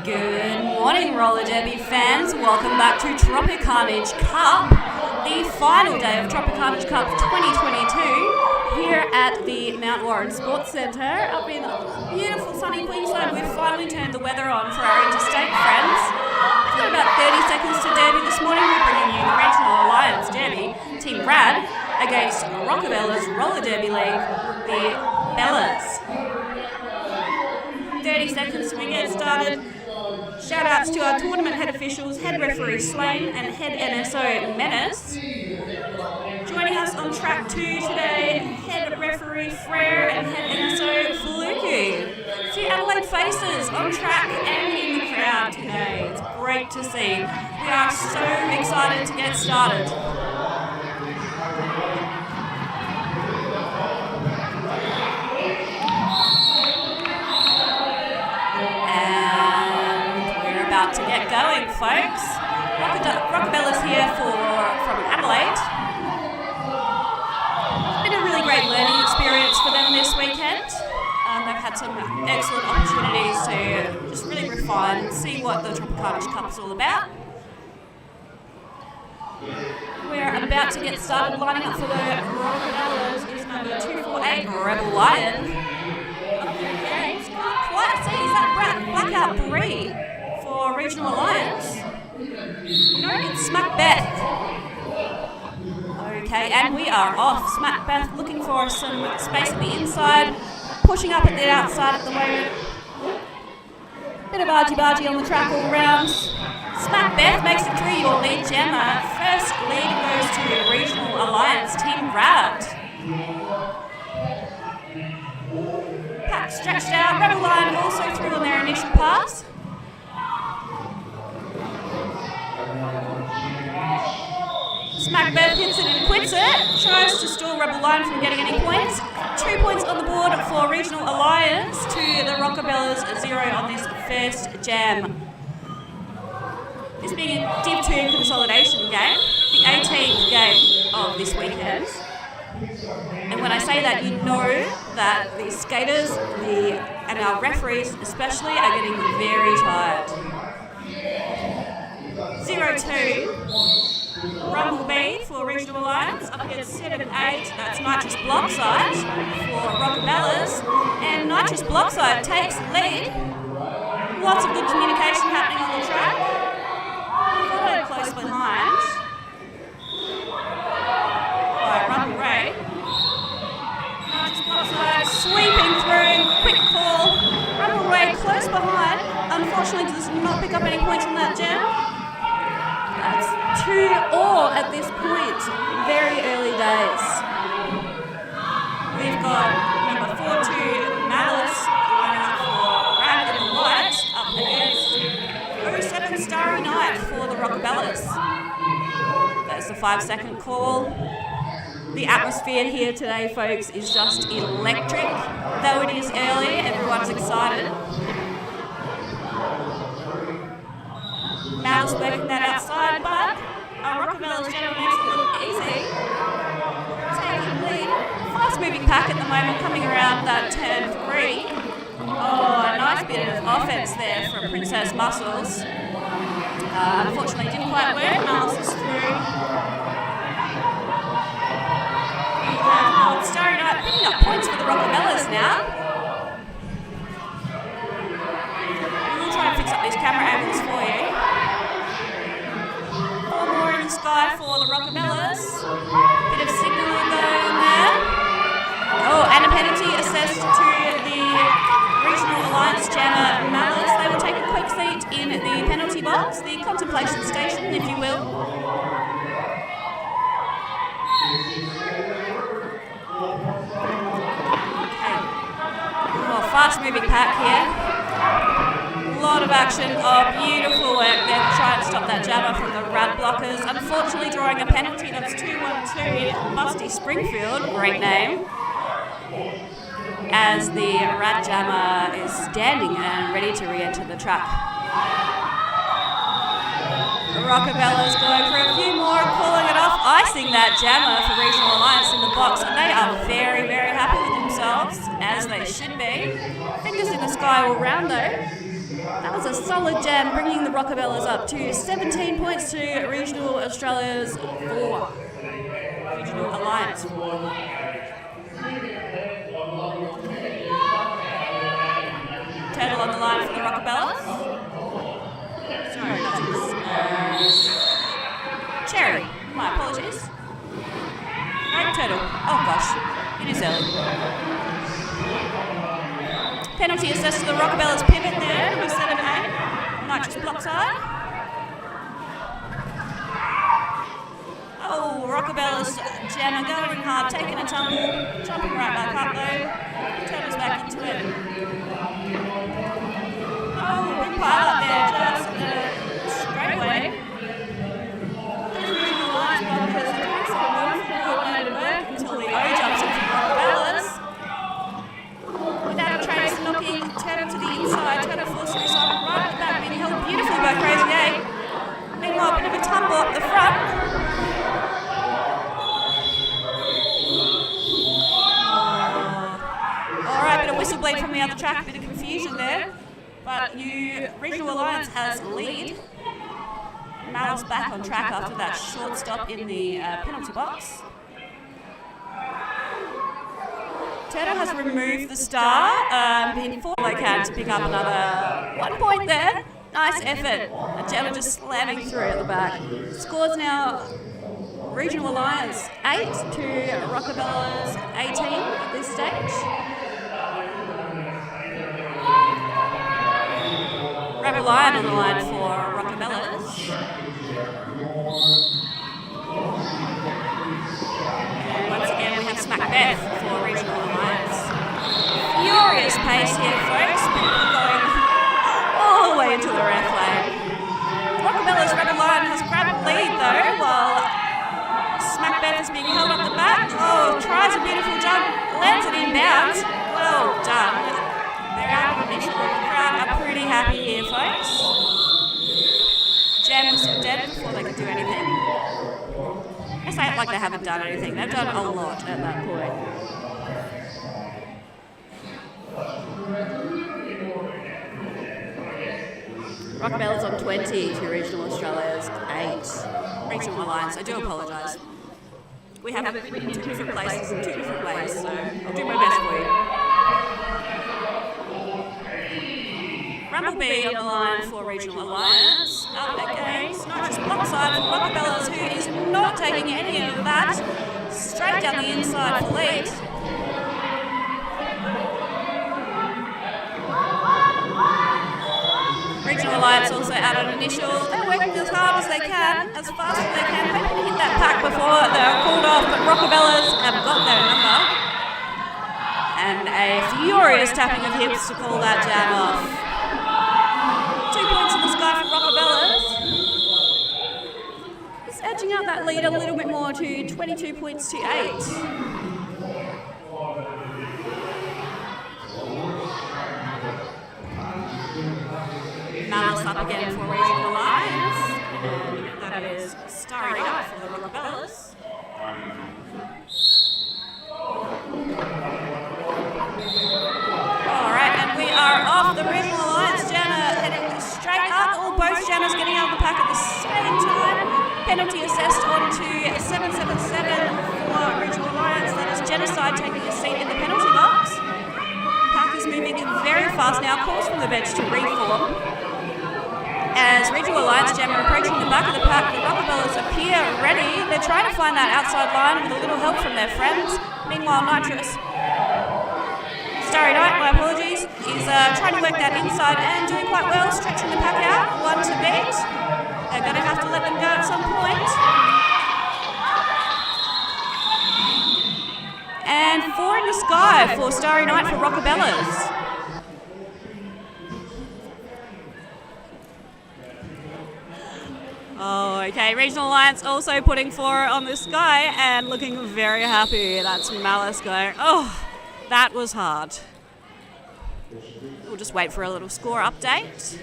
Good morning, roller derby fans. Welcome back to Tropicarnage Cup, the final day of Tropicarnage Cup 2022 here at the Mount Warren Sports Centre up in beautiful sunny Queensland. We've finally turned the weather on for our interstate friends. We've got about 30 seconds to derby this morning. We're bringing you the Regional Alliance Derby, Team Rad against Rockabella's Roller Derby League, the Bellas. 30 seconds to get started. Shout outs to our tournament head officials, head referee Slane and head NSO Menace. Joining us on track 2 today, head referee Frere and head NSO Faluku. A few Adelaide faces on track and in the crowd today. It's great to see. We are so excited to get started. To get going, folks. Rockabella's here from Adelaide. It's been a really great learning experience for them this weekend. They've had some excellent opportunities to just really refine and see what the Tropicarnage Cup is all about. We're about to get started. Lining up for the Rockabellas is number 248, Rebel Lion. Okay, it's not quite see. Is that Blackout Bree? For Regional Alliance. No, it's Smackbeth. Okay, and we are off. Smackbeth looking for some space at the inside, pushing up at the outside at the moment. Bit of argy-bargy on the track all round. Smackbeth makes it through your lead, Gemma. First lead goes to Regional Alliance Team Rad. Pack stretched out. Rebel Lion also through on their initial pass. Smackbeth hits it and quits it. Tries to stall Rebel Lion from getting any points. 2 points on the board for Regional Alliance to the Rockabellas, 0 on this first jam. This being a Div 2 consolidation game, the 18th game of this weekend. And when I say that, you know that the skaters and our referees especially are getting very tired. 0-2. Rumblebee for Regional Alliance up against 7-8. That's Nitrous Blockside for Rockabellas. And Nitrous Blockside takes the lead. Lots of good communication happening on the track. Followed close behind by Rumblebee. Nitrous Blockside sweeping through. Quick call. Rumblebee close behind. Unfortunately does not pick up any points on that jam. That's 2-all at this point. Very early days. We've got number 42, Malice, lining up for Rad in the Light, up against 07 Starry Night for the Rockabellas. That's the 5-second call. The atmosphere here today, folks, is just electric. Though it is early, everyone's excited. Mal's working that outside, but Rockabella's gentlemen makes it look easy. Taking the lead. Fast moving pack at the moment, coming around that turn 3. Oh, a nice bit of offense there from Princess Muscles. Unfortunately, didn't quite work. Miles is through. We have Starry Night picking up points for the Rockabellas now. We'll try and fix up these camera angles for you. Sky for the Rockabellas. Bit of signalling going there. Oh, and a penalty assessed to the Regional Alliance jammer Malice. They will take a quick seat in the penalty box, the contemplation station, if you will. Okay. Oh, fast moving pack here. A lot of action. Oh, beautiful work there to try and stop that jammer from the Rad blockers. Unfortunately drawing a penalty. That's 2-1-2. Busty Springfield, great name. As the Rad jammer is standing and ready to re-enter the track. The Rockabella's going for a few more, calling it off, icing that jammer for Regional Alliance in the box, and they are very, very happy with themselves, as they should be. Fingers in the sky all round though. That was a solid jam, bringing the Rockabellas up to 17 points to Regional Australia's 4. Regional Alliance 4. Turtle on the line for the Rockabellas. Sorry, that is Cherry. My apologies. Right, Turtle. Oh gosh, it is early. Penalty assessed to the Rockabellas pivot there with 7-8. Nitrous block side. Oh, Rockabellas Gemma going hard, taking a tumble, jumping right back up though. Turtles back into it. Oh, big pile up there, just straight away. There's Regional Alliance Rockabellas doing some wonderful coordinated work until the O jumps in from Rockabellas. Without a trace, knocking Turtle to the inside, Turtle forcing the side right at the back, being held beautifully by Crazy 8. Meanwhile, a bit of a tumble up the front. Alright, bit of whistle bleed from the other track, a bit of confusion there. But Regional Alliance has lead. Malice back on track after that short stop in the penalty box. Turtle has removed the star, been forward they can to pick up another 1 point there. Nice effort. Gemma just slamming through at the back. Scores now Regional Alliance 8 to Rockabellas 18 at this stage. Rebel Lion on the line for Rockabellas. And once again we have Smack Beth for Regional Alliance. Furious pace here, folks. People going all the way into the ref lane. Rockabellas Rebel Lion has grabbed the lead though, while Smack Beth is being held up the back. Oh, tries a beautiful jump, lands it inbounds. Well done. They're out of initial. The crowd are pretty happy here, folks. Jam was dead before they could do anything. I say it like they haven't done anything. They've done a lot at that point. Rockabellas on 20 to Regional Australia's 8. Regional Alliance, I do apologise. We have it written in 2 different places in 2 different ways, so I'll do my best for you. Rumblebee on the line for Regional Alliance. Up against Nitrous block side for Rockabellas, who is not taking any of that. Straight down the inside for lead. Regional Alliance also out on initial. They're working as hard as they can, as fast as they can, hoping to hit that pack before they're called off, but Rockabellas have got their number. And a furious tapping of hips to call that jam off. 2 points in the sky for Rockabellas. It's edging out that lead a little bit more to 22 points to 8. Malice up again for Regional Alliance. And that is Starry Night for the Rockabellas. Alright, and we are off the Regional Alliance. Jana heading straight up. Both Janas getting out of the pack at the same time. Penalty assessed onto 777 for Regional Alliance. That is Genocide taking a seat in the penalty box. Pack is moving very fast now. Calls from the bench to reform. As Regional Alliance Jam are approaching the back of the pack, the Rockabellas appear ready. They're trying to find that outside line with a little help from their friends. Meanwhile, Nitrous, Starry Night, my apologies, is trying to work that inside and doing quite well, stretching the pack out, 1 to beat. They're going to have to let them go at some point. And 4 in the sky for Starry Night for Rockabellas. Oh, okay. Regional Alliance also putting 4 on the sky and looking very happy. That's Malice going, oh, that was hard. We'll just wait for a little score update.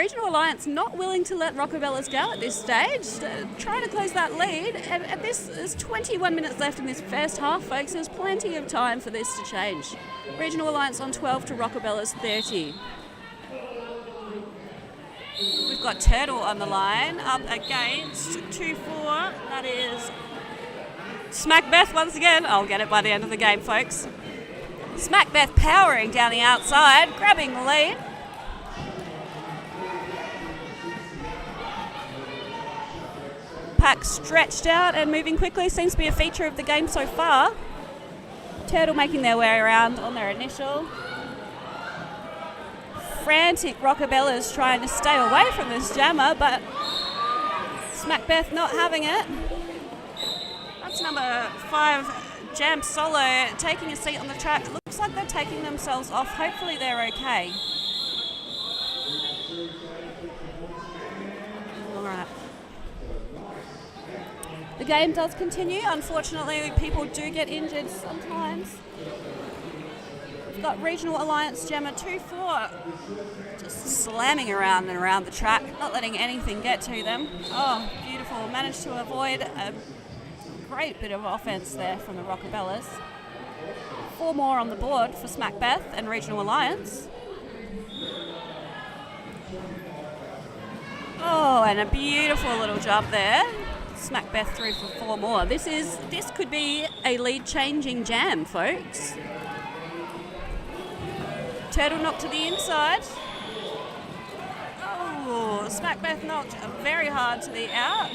Regional Alliance not willing to let Rockabellas go at this stage, trying to close that lead. And there's 21 minutes left in this first half, folks. There's plenty of time for this to change. Regional Alliance on 12 to Rockabellas 30. We've got Turtle on the line, up against 2-4. That is Smackbeth once again. I'll get it by the end of the game, folks. Smackbeth powering down the outside, grabbing the lead. Pack stretched out and moving quickly seems to be a feature of the game so far. Turtle making their way around on their initial. Frantic Rockabellas trying to stay away from this jammer, but Smackbeth not having it. That's number 5, Jam Solo, taking a seat on the track. Looks like they're taking themselves off. Hopefully they're okay. All right. The game does continue. Unfortunately, people do get injured sometimes. We've got Regional Alliance Jammer 2-4 just slamming around and around the track, not letting anything get to them. Oh, beautiful. Managed to avoid a great bit of offense there from the Rockabellas. 4 more on the board for Smackbeth and Regional Alliance. Oh, and a beautiful little job there. Smackbeth through for 4 more. This could be a lead-changing jam, folks. Turtle knocked to the inside. Oh, Smackbeth knocked very hard to the out.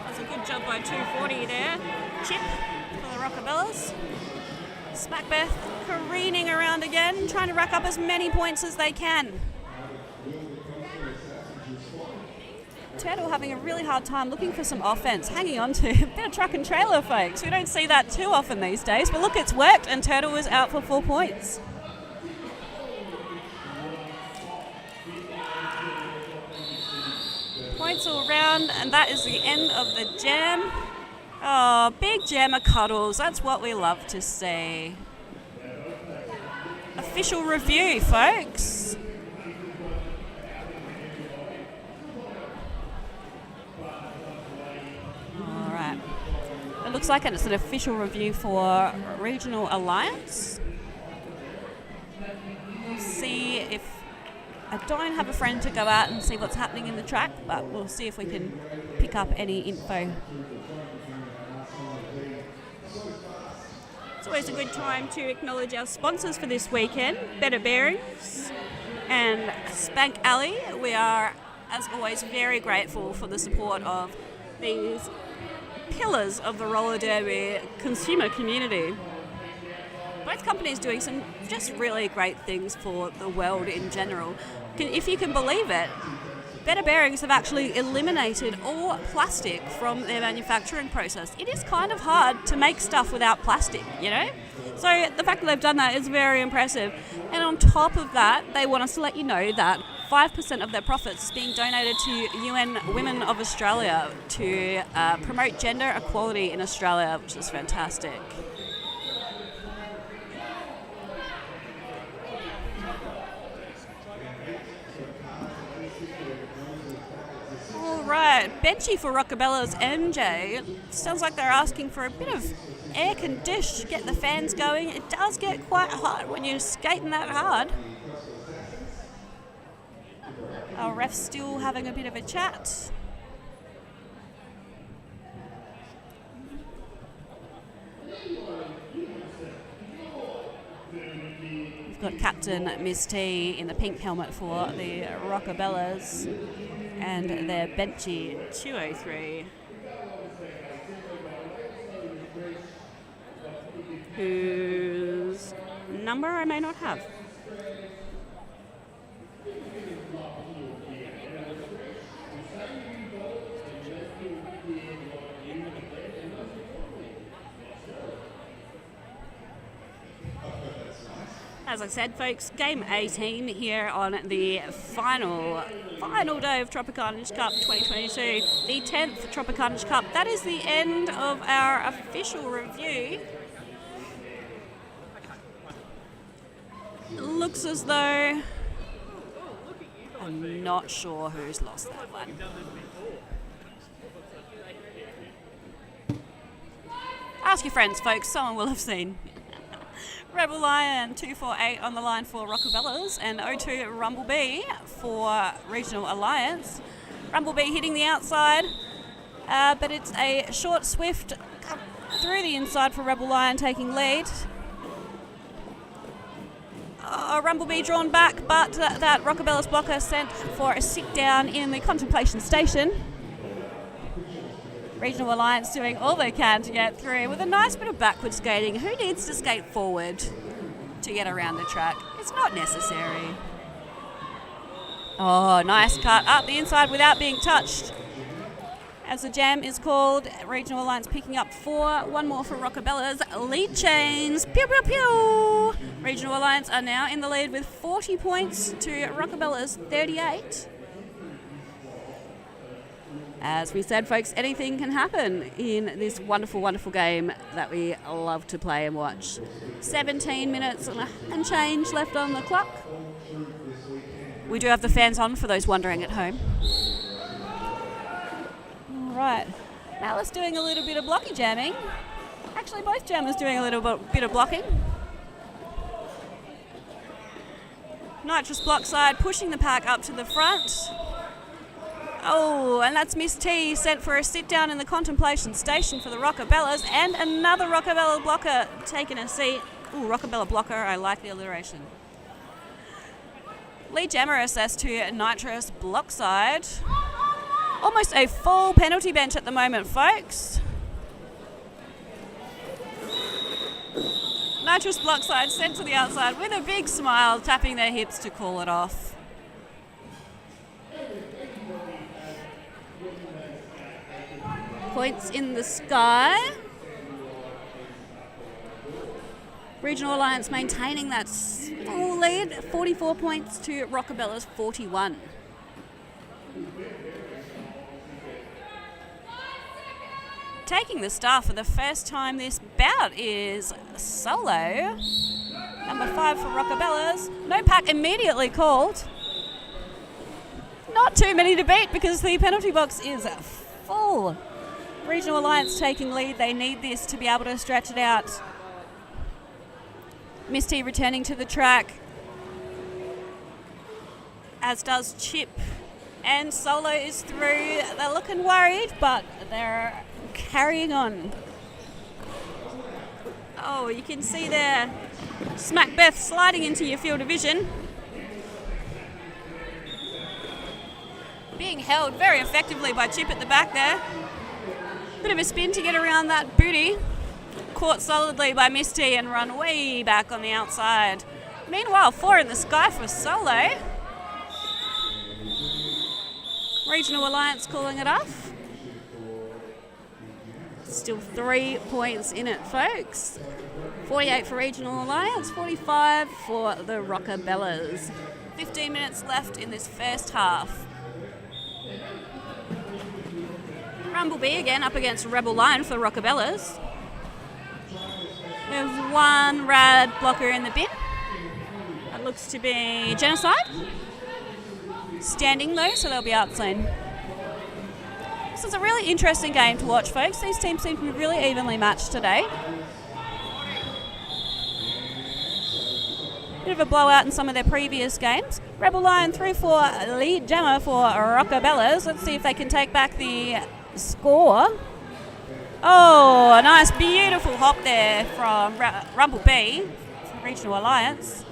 That's a good job by 240 there. Chip for the Rockabellas. Smackbeth careening around again, trying to rack up as many points as they can. Turtle having a really hard time looking for some offense, hanging on to a bit of truck and trailer, folks. We don't see that too often these days, but look, it's worked, and Turtle was out for 4 points. Points all round, and that is the end of the jam. Oh, big jammer cuddles. That's what we love to see. Official review, folks. All right. It looks like it's an official review for Regional Alliance. We'll see if... I don't have a friend to go out and see what's happening in the track, but we'll see if we can pick up any info. It's always a good time to acknowledge our sponsors for this weekend, Better Bearings and Spank Alley. We are, as always, very grateful for the support of these pillars of the roller derby consumer community. Both companies doing some just really great things for the world in general. If you can believe it, Better Bearings have actually eliminated all plastic from their manufacturing process. It is kind of hard to make stuff without plastic, you know? So the fact that they've done that is very impressive. And on top of that, they want us to let you know that 5% of their profits is being donated to UN Women of Australia to promote gender equality in Australia, which is fantastic. Right, Benchy for Rockabellas MJ. Sounds like they're asking for a bit of air condition to get the fans going. It does get quite hot when you're skating that hard. Our ref's still having a bit of a chat. We've got Captain Miss T in the pink helmet for the Rockabellas. And their Benchy 203, whose number I may not have. As I said, folks, game 18 here on the final day of Tropicarnage Cup 2022, the 10th Tropicarnage Cup. That is the end of our official review. Looks as though I'm not sure who's lost that one. Ask your friends, folks. Someone will have seen. Rebel Lion 248 on the line for Rockabellas and 02 Rumblebee for Regional Alliance. Rumblebee hitting the outside, but it's a short, swift through the inside for Rebel Lion taking lead. Rumblebee drawn back, but that Rockabellas blocker sent for a sit down in the contemplation station. Regional Alliance doing all they can to get through with a nice bit of backward skating. Who needs to skate forward to get around the track? It's not necessary. Oh, nice cut up the inside without being touched. As the jam is called, Regional Alliance picking up 4. One more for Rockabellas. Lead chains. Pew, pew, pew. Regional Alliance are now in the lead with 40 points to Rockabellas 38. As we said, folks, anything can happen in this wonderful, wonderful game that we love to play and watch. 17 minutes and change left on the clock. We do have the fans on for those wondering at home. All right. Malice doing a little bit of blocky jamming. Actually, both jammers doing a little bit of blocking. Nitrous block side pushing the pack up to the front. Oh, and that's Miss T sent for a sit down in the contemplation station for the Rockabellas, and another Rockabella blocker taking a seat. Ooh, Rockabella blocker, I like the alliteration. Lead jammer assessed to nitrous block side. Almost a full penalty bench at the moment, folks. Nitrous block side sent to the outside with a big smile, tapping their hips to call it off. Points in the sky. Regional Alliance maintaining that full lead, 44 points to Rockabellas 41. Taking the start for the first time this bout is Solo, number 5 for Rockabellas. No pack immediately called. Not too many to beat because the penalty box is full. Regional Alliance taking lead. They need this to be able to stretch it out. Misty returning to the track, as does Chip. And Solo is through. They're looking worried, but they're carrying on. Oh, you can see there Smack Beth sliding into your field of vision. Being held very effectively by Chip at the back there. Bit of a spin to get around that booty. Caught solidly by Misty and run way back on the outside. Meanwhile, 4 in the sky for Solo. Regional Alliance calling it off. Still 3 points in it, folks. 48 for Regional Alliance, 45 for the Rockabellas. 15 minutes left in this first half. Rumblebee again up against Rebel Lion for the Rockabellas. There's one rad blocker in the bin. That looks to be Genocide. Standing though, so they'll be out soon. This is a really interesting game to watch, folks. These teams seem to be really evenly matched today. Bit of a blowout in some of their previous games. Rebel Lion through for lead jammer for Rockabellas. Let's see if they can take back the score. Oh, a nice, beautiful hop there from Rumblebee from Regional Alliance.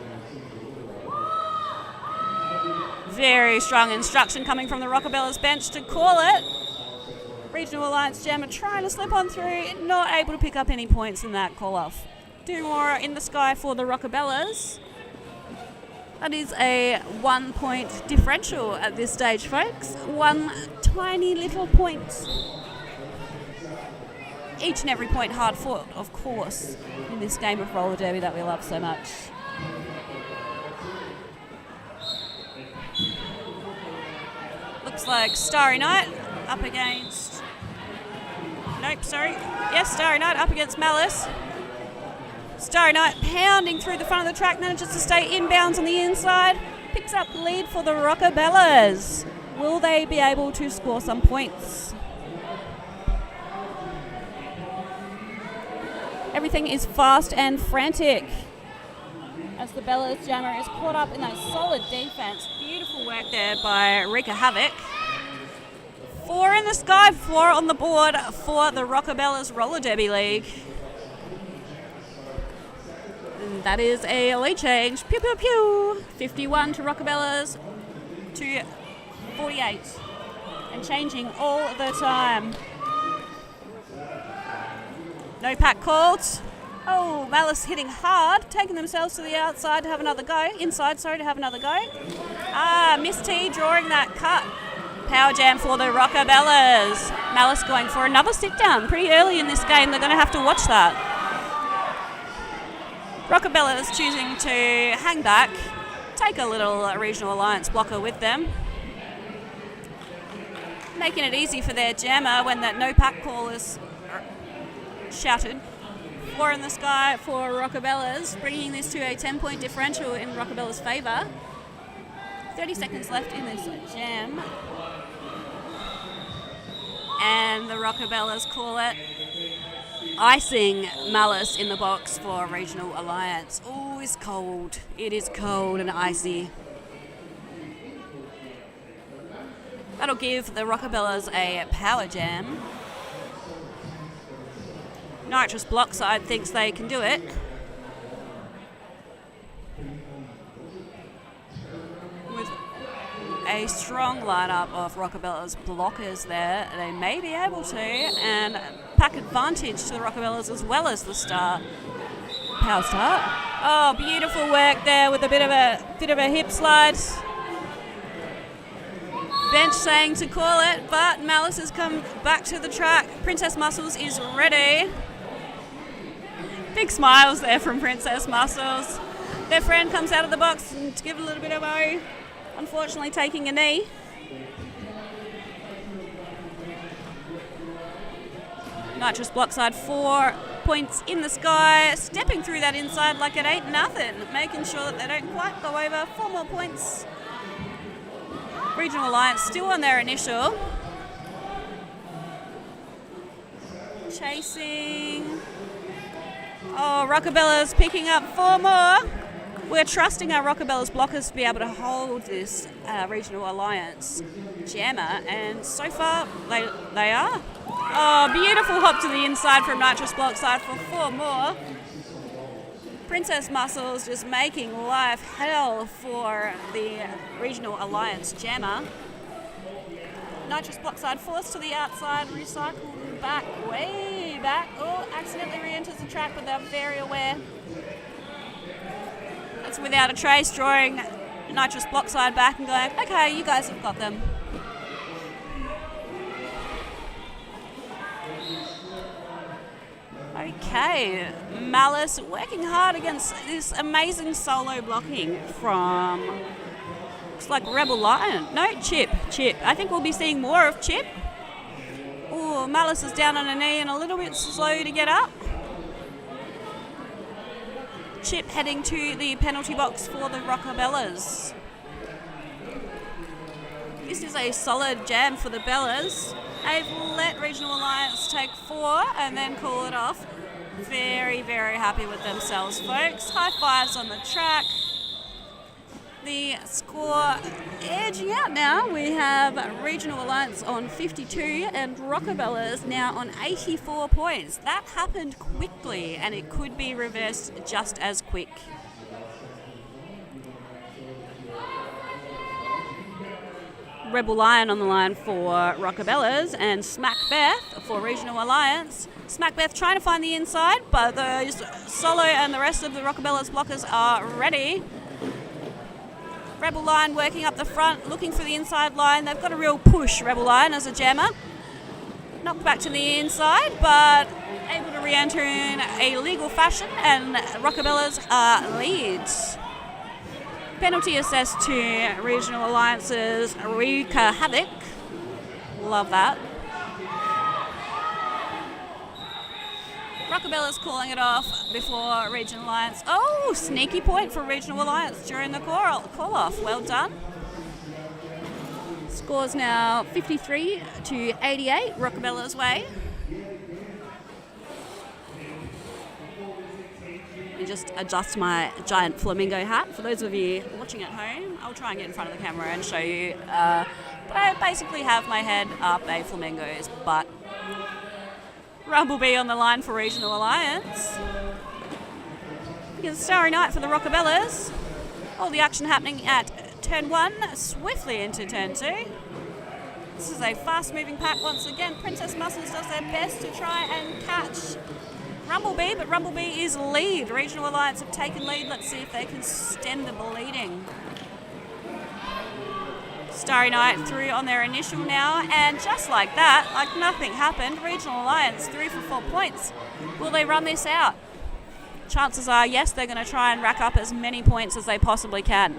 Very strong instruction coming from the Rockabellas bench to call it. Regional Alliance jammer trying to slip on through, not able to pick up any points in that call-off. 2 more in the sky for the Rockabellas. That is a 1 point differential at this stage, folks. 1 tiny little point. Each and every point hard fought, of course, in this game of roller derby that we love so much. Looks like Starry Night up against... Nope, sorry. Yes, Starry Night up against Malice. Starry Night pounding through the front of the track, manages to stay inbounds on the inside. picks up the lead for the Rockabellas. Will they be able to score some points? Everything is fast and frantic as the Bellas jammer is caught up in a solid defense. Beautiful work there by Rika Havoc. 4 in the sky, 4 on the board for the Rockabellas Roller Derby League. And that is a lead change. Pew, pew, pew. 51 to Rockabellas to 48. And changing all the time. No pack called. Oh, Malice hitting hard, taking themselves to the outside to have another go. Inside, sorry, to have another go. Miss T drawing that cut. Power jam for the Rockabellas. Malice going for another sit down. Pretty early in this game, they're going to have to watch that. Rockabellas choosing to hang back, take a little Regional Alliance blocker with them. Making it easy for their jammer when that no pack call is shouted. 4 in the sky for Rockabellas, bringing this to a 10-point differential in Rockabellas' favour. 30 seconds left in this jam. And the Rockabellas call it icing Malice in the box for Regional Alliance. Oh, it's cold. It is cold and icy. That'll give the Rockabellas a power jam. Nitrous Blockside thinks they can do it. With a strong lineup of Rockabellas blockers there, they may be able to, and pack advantage to the Rockabellas as well as the start. Power start. Oh, beautiful work there with a bit of a hip slide. Bench saying to call it, but Malice has come back to the track. Princess Muscles is ready. Big smiles there from Princess Muscles. Their friend comes out of the box and to give a little bit of a, unfortunately taking a knee. Nitrous Blockside 4 points in the sky, stepping through that inside like it ain't nothing, making sure that they don't quite go over. 4 more points. Regional Alliance still on their initial. Chasing. Oh, Rockabellas picking up 4 more. We're trusting our Rockabellas blockers to be able to hold this Regional Alliance jammer, and so far they are. Oh, beautiful hop to the inside from Nitrous Blockside for 4 more. Princess Muscles just making life hell for the Regional Alliance jammer. Nitrous Blockside forced to the outside, recycled back, way back. Oh, accidentally re-enters the track, but they're very aware. It's without a trace, drawing Nitrous Blockside back and going, okay, you guys have got them. Okay, Malice working hard against this amazing solo blocking from, looks like Rebel Lion. No, Chip. I think we'll be seeing more of Chip. Oh, Malice is down on a knee and a little bit slow to get up. Chip heading to the penalty box for the Rockabellas. This is a solid jam for the Bellas. They've let Regional Alliance take 4 and then call it off. Very, very happy with themselves, folks. High fives on the track. The score edging out now. We have Regional Alliance on 52 and Rockabellas now on 84 points. That happened quickly and it could be reversed just as quick. Rebel Lion on the line for Rockabellas and Smack Beth for Regional Alliance. Smack Beth trying to find the inside, but those Solo and the rest of the Rockabellas blockers are ready. Rebel Lion working up the front, looking for the inside line. They've got a real push, Rebel Lion, as a jammer. Knocked back to the inside, but able to re-enter in a legal fashion, and Rockabellas are leads. Penalty assessed to Regional Alliance's Rika Havoc. Love that. Rockabella's calling it off before Regional Alliance. Oh, sneaky point for Regional Alliance during the call-off. Well done. Scores now 53 to 88, Rockabella's way. And just adjust my giant flamingo hat. For those of you watching at home, I'll try and get in front of the camera and show you. But I basically have my head up a flamingo's butt. Rumblebee on the line for Regional Alliance. It's Starry Night for the Rockabellas. All the action happening at turn 1, swiftly into turn 2. This is a fast-moving pack once again. Princess Muscles does their best to try and catch Rumblebee, but Rumblebee is lead. Regional Alliance have taken lead. Let's see if they can stem the bleeding. Starry Night through on their initial now, and just like that, like nothing happened, Regional Alliance 3 for 4 points. Will they run this out? Chances are, yes, they're going to try and rack up as many points as they possibly can.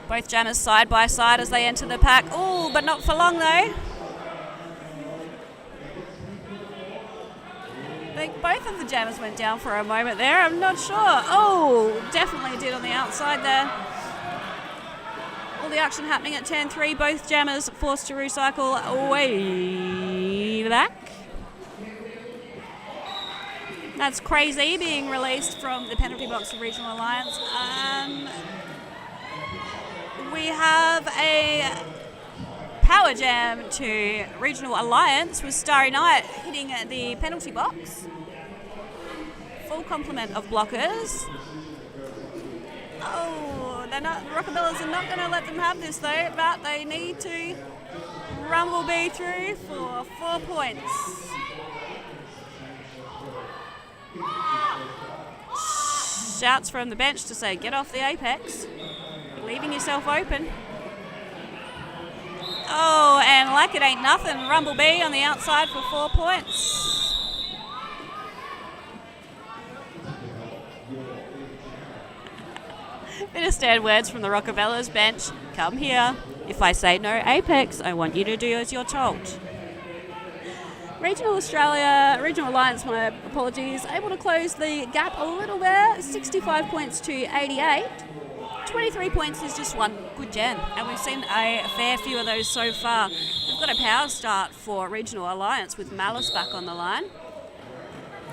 Both jammers side by side as they enter the pack. Oh, but not for long though. I think both of the jammers went down for a moment there. I'm not sure. Oh, definitely did on the outside there. All the action happening at turn 3. Both jammers forced to recycle way back. That's Crazy being released from the penalty box of Regional Alliance. We have a power jam to Regional Alliance with Starry Night hitting the penalty box. Full complement of blockers. Oh, the Rockabellas are not going to let them have this though, but they need to Rumblebee through for 4 points. Shouts from the bench to say, get off the apex. You're leaving yourself open. Oh, and like it ain't nothing, Rumblebee on the outside for 4 points. Bit of standard words from the Rockabellas bench. Come here. If I say no apex, I want you to do as you're told. Regional Alliance, my apologies, able to close the gap a little bit, 65 points to 88. 23 points is just one good jam, and we've seen a fair few of those so far. We've got a power start for Regional Alliance with Malice back on the line.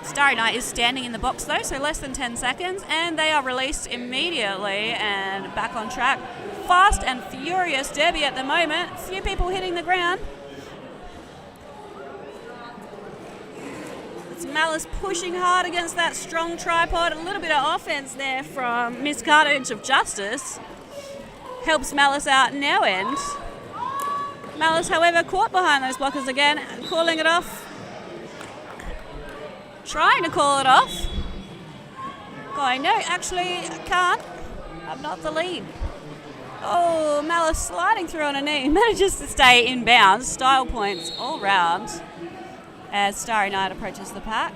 Starry Night is standing in the box though, so less than 10 seconds, and they are released immediately and back on track. Fast and furious derby at the moment, few people hitting the ground. It's Malice pushing hard against that strong tripod. A little bit of offense there from Miss Cartage of Justice. Helps Malice out no end. Malice, however, caught behind those blockers again, calling it off. Trying to call it off. Going, no, actually, I can't. I'm not the lead. Oh, Malice sliding through on a knee. Manages to stay in bounds. Style points all round as Starry Night approaches the pack.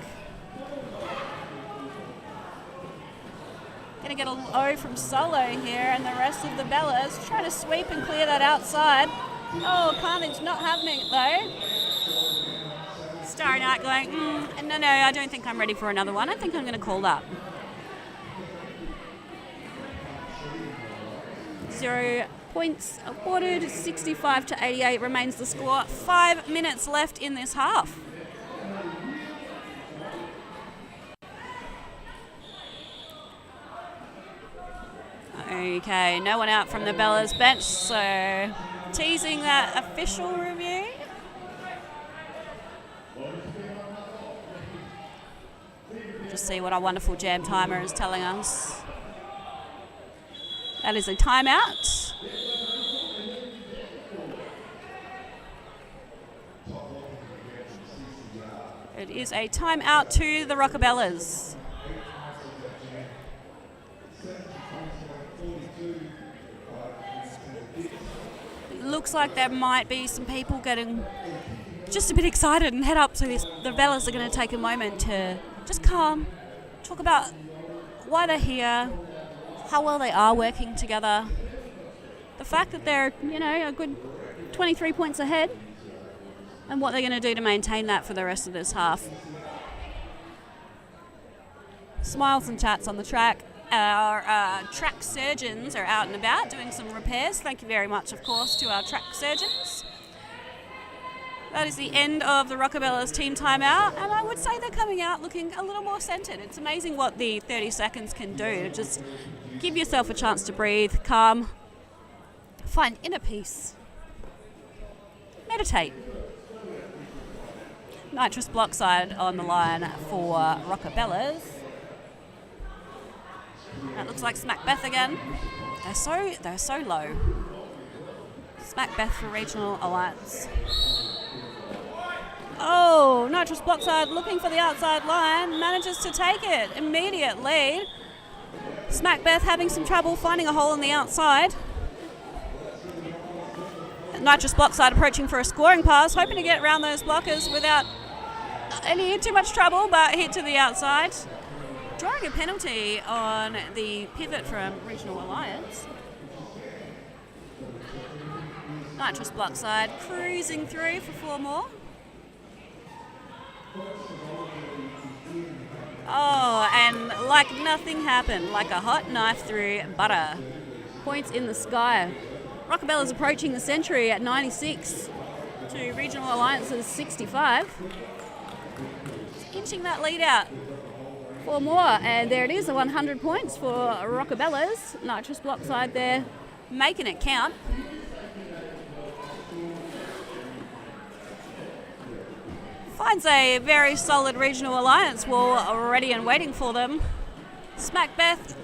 Going to get a O from Solo here, and the rest of the Bellas trying to sweep and clear that outside. Oh, Carnage not having it though. Starry Night going, no, I don't think I'm ready for another one. I think I'm going to call that. 0 points awarded, 65 to 88 remains the score. 5 minutes left in this half. Okay, no one out from the Bellas bench, so teasing that official review. Just see what our wonderful jam timer is telling us. That is a timeout. It is a timeout to the Rockabellas. It looks like there might be some people getting just a bit excited and head up to this. The Bellas are going to take a moment to just calm, talk about why they're here, how well they are working together, the fact that they're, a good 23 points ahead, and what they're going to do to maintain that for the rest of this half. Smiles and chats on the track. Our track surgeons are out and about doing some repairs. Thank you very much, of course, to our track surgeons. That is the end of the Rockabellas team timeout, and I would say they're coming out looking a little more centred. It's amazing what the 30 seconds can do to just give yourself a chance to breathe, calm, find inner peace, meditate. Nitrous Blockside on the line for Rockabellas. That looks like Smack Beth again. They're so low. Smack Beth for Regional Alliance. Oh, Nitrous Blockside looking for the outside line, manages to take it. Immediate lead. Smack Beth having some trouble finding a hole on the outside. Nitrous Blockside approaching for a scoring pass, hoping to get around those blockers without any too much trouble, but hit to the outside. Drawing a penalty on the pivot from Regional Alliance. Nitrous Blockside cruising through for 4 more. Oh, and like nothing happened, like a hot knife through butter. Points in the sky. Rockabellas approaching the century at 96 to Regional Alliance's 65. Inching that lead out. 4 more, and there it is, 100 points for Rockabellas. Nitrous Blockside there, making it count. Finds a very solid Regional Alliance wall ready and waiting for them. Smack Beth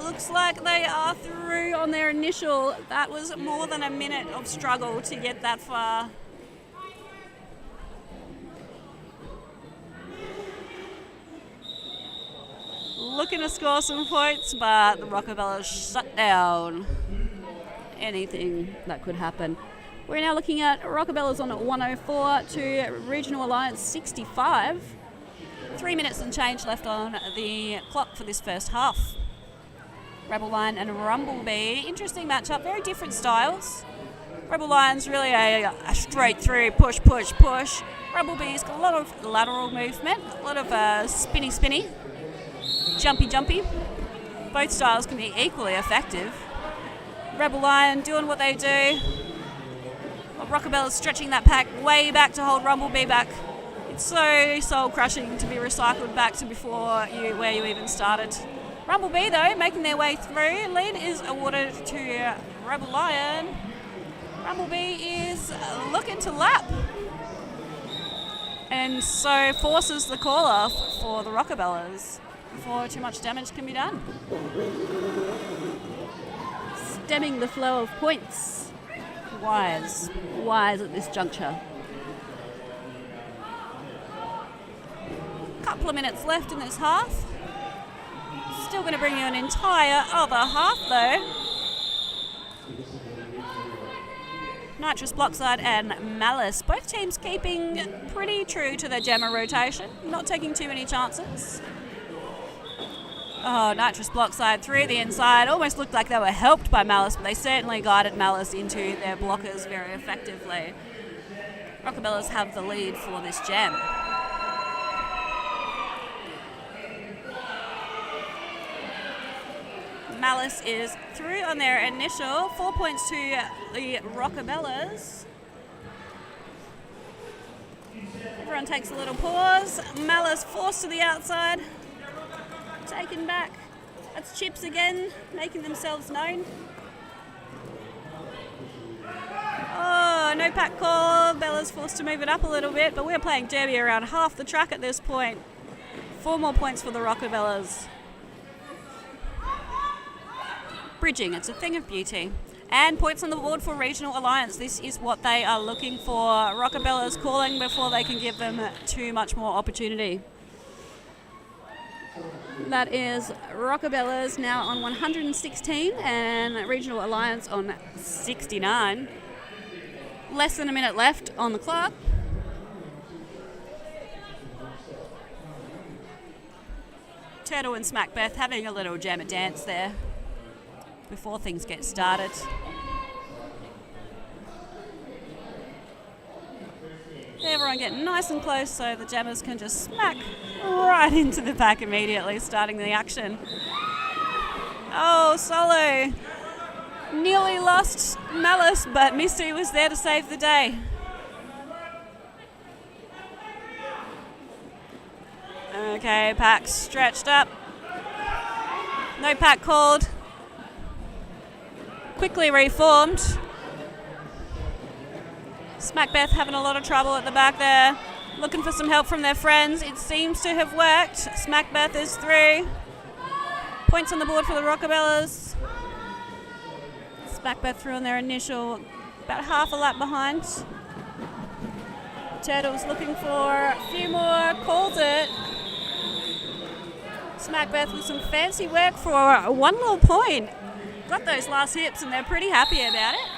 looks like they are through on their initial. That was more than a minute of struggle to get that far. Looking to score some points, but the Rockabellas shut down anything that could happen. We're now looking at Rockabellas on 104 to Regional Alliance 65. 3 minutes and change left on the clock for this first half. Rebel Lion and Rumblebee. Interesting matchup, very different styles. Rebel Lion's really a straight through push, push, push. Rumblebee's got a lot of lateral movement, a lot of spinny, jumpy. Both styles can be equally effective. Rebel Lion doing what they do. Rockabella's stretching that pack way back to hold Rumblebee back. It's so soul crushing to be recycled back to where you even started. Rumblebee though making their way through. Lead is awarded to Rebel Lion. Rumblebee is looking to lap, and so forces the call off for the Rockabellas before too much damage can be done. Stemming the flow of points. Wise at this juncture. Couple of minutes left in this half. Still going to bring you an entire other half though. Nitrous Blockside and Malice, both teams keeping pretty true to their Gemma rotation, not taking too many chances. Oh, Nitrous Blockside through the inside. Almost looked like they were helped by Malice, but they certainly guided Malice into their blockers very effectively. Rockabellas have the lead for this gem. Malice is through on their initial. 4 points to the Rockabellas. Everyone takes a little pause. Malice forced to the outside. Taken back. That's Chips again, making themselves known. Oh, no pack call. Bella's forced to move it up a little bit, but we're playing derby around half the track at this point. 4 more points for the Rockabellas. Bridging, it's a thing of beauty. And points on the board for Regional Alliance. This is what they are looking for. Rockabellas calling before they can give them too much more opportunity. That is Rockabellas now on 116 and Regional Alliance on 69. Less than a minute left on the clock. Turtle and Smack Beth having a little jammer dance there before things get started. Everyone getting nice and close so the jammers can just smack right into the pack immediately, starting the action. Oh, Solo nearly lost Malice, but Misty was there to save the day. Okay, pack stretched up. No pack called. Quickly reformed. Smackbeth having a lot of trouble at the back there. Looking for some help from their friends. It seems to have worked. Smackbeth is through. Points on the board for the Rockabellas. Smackbeth through on their initial, about half a lap behind. Turtles looking for a few more. Calls it. Smackbeth with some fancy work for one little point. Got those last hips and they're pretty happy about it.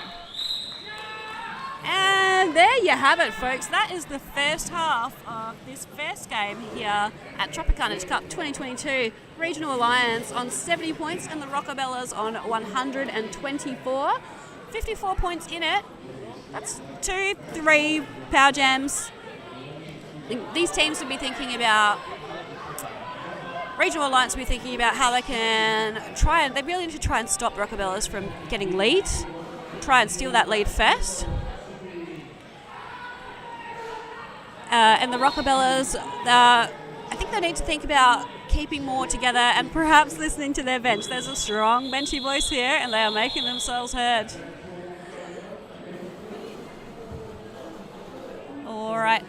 And there you have it, folks. That is the first half of this first game here at Tropicarnage Cup 2022. Regional Alliance on 70 points and the Rockabellas on 124. 54 points in it. That's 2-3 power jams. These teams would be thinking about, Regional Alliance will be thinking about how they can they really need to try and stop Rockabellas from getting lead. Try and steal that lead first. And the Rockabellas, I think they need to think about keeping more together and perhaps listening to their bench. There's a strong benchy voice here and they are making themselves heard. All right.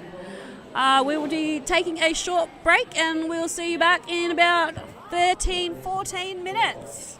We will be taking a short break and we'll see you back in about 13-14 minutes.